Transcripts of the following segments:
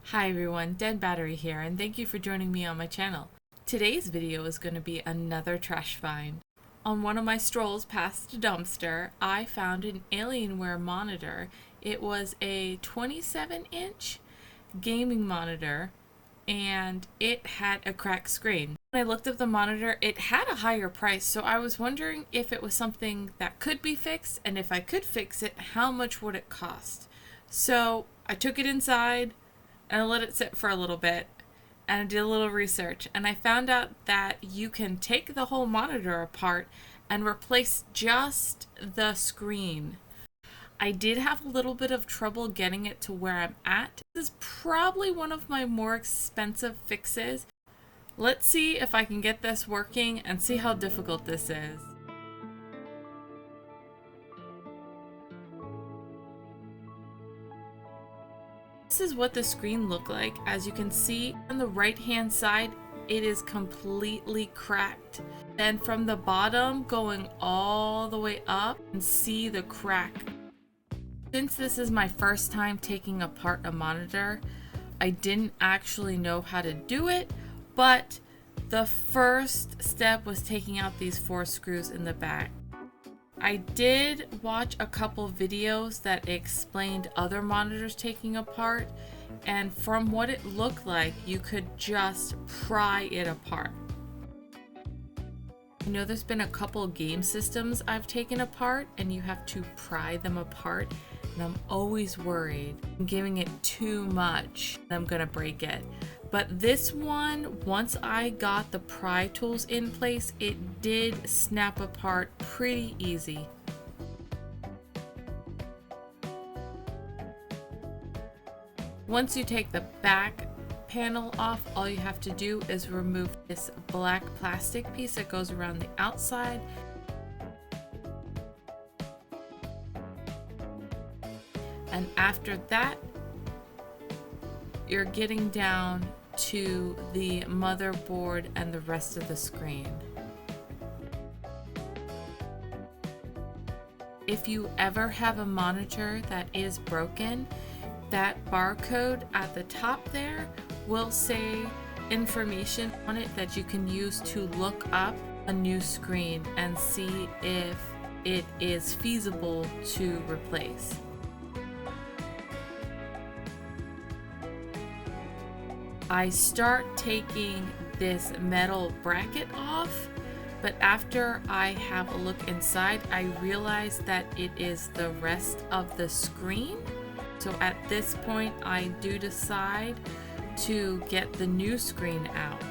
Hi everyone, Dead Battery here, and thank you for joining me on my channel. Today's video is going to be another trash find. On one of my strolls past a dumpster, I found an Alienware monitor. It was a 27-inch gaming monitor, and it had a cracked screen. When I looked up the monitor, it had a higher price, so I was wondering if it was something that could be fixed, and if I could fix it, how much would it cost? So I took it inside, and I let it sit for a little bit, and I did a little research, and I found out that you can take the whole monitor apart and replace just the screen. I did have a little bit of trouble getting it to where I'm at. This is probably one of my more expensive fixes. Let's see if I can get this working and see how difficult this is. This is what the screen looked like. As you can see on the right hand side, it is completely cracked. Then from the bottom going all the way up, you can see the crack. Since this is my first time taking apart a monitor, I didn't actually know how to do it, but the first step was taking out these 4 screws in the back. I did watch a couple videos that explained other monitors taking apart, and from what it looked like, you could just pry it apart. I know there's been a couple game systems I've taken apart and you have to pry them apart, and I'm always worried I'm giving it too much, I'm gonna break it. But this one, once I got the pry tools in place, it did snap apart pretty easy. Once you take the back panel off, all you have to do is remove this black plastic piece that goes around the outside. And after that, you're getting down to the motherboard and the rest of the screen. If you ever have a monitor that is broken, that barcode at the top there will say information on it that you can use to look up a new screen and see if it is feasible to replace. I start taking this metal bracket off, but after I have a look inside, I realize that it is the rest of the screen. So at this point, I do decide to get the new screen out.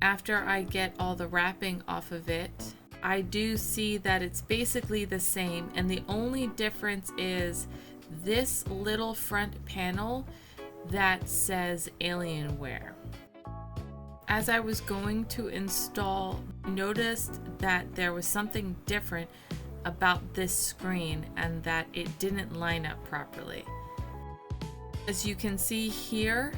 After I get all the wrapping off of it, I do see that it's basically the same, and the only difference is this little front panel that says Alienware. As I was going to install, I noticed that there was something different about this screen and that it didn't line up properly. As you can see here,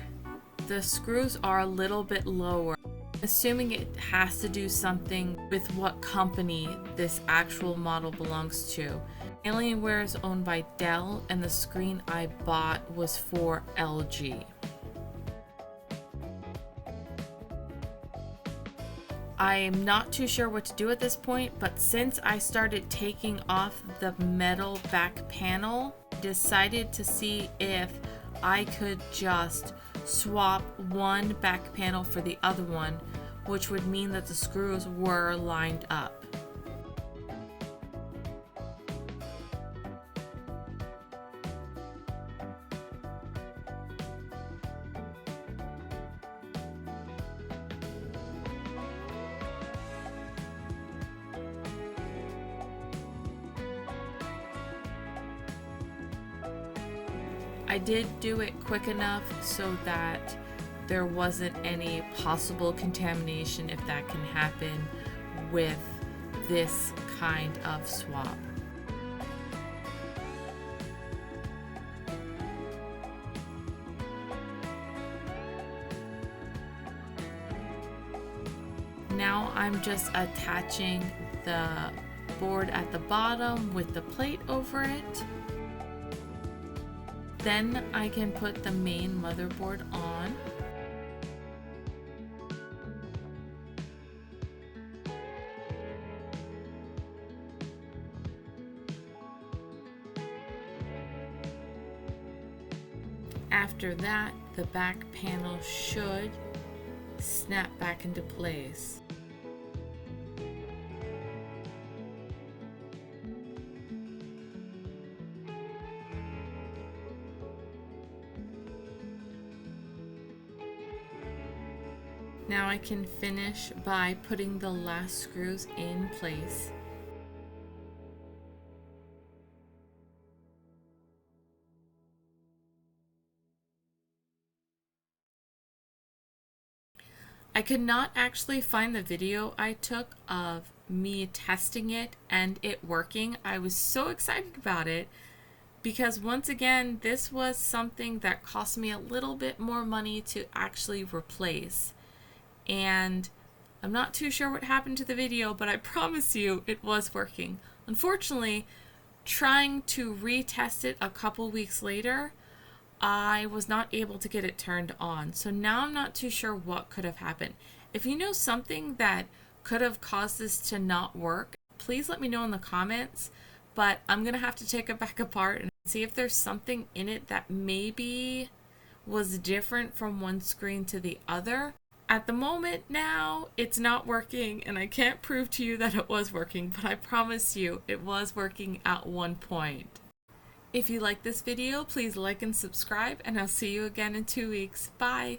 the screws are a little bit lower. Assuming it has to do something with what company this actual model belongs to. Alienware is owned by Dell, and the screen I bought was for LG. I am not too sure what to do at this point, but since I started taking off the metal back panel, I decided to see if I could just swap one back panel for the other one, which would mean that the screws were lined up. I did do it quick enough so that there wasn't any possible contamination, if that can happen with this kind of swap. Now I'm just attaching the board at the bottom with the plate over it. Then I can put the main motherboard on. After that, the back panel should snap back into place. Now I can finish by putting the last screws in place. I could not actually find the video I took of me testing it and it working. I was so excited about it because once again, this was something that cost me a little bit more money to actually replace. And I'm not too sure what happened to the video, but I promise you it was working. Unfortunately, trying to retest it a couple weeks later, I was not able to get it turned on. So now I'm not too sure what could have happened. If you know something that could have caused this to not work, please let me know in the comments. But I'm going to have to take it back apart and see if there's something in it that maybe was different from one screen to the other. At the moment now, it's not working, and I can't prove to you that it was working, but I promise you it was working at one point. If you like this video, please like and subscribe, and I'll see you again in 2 weeks. Bye!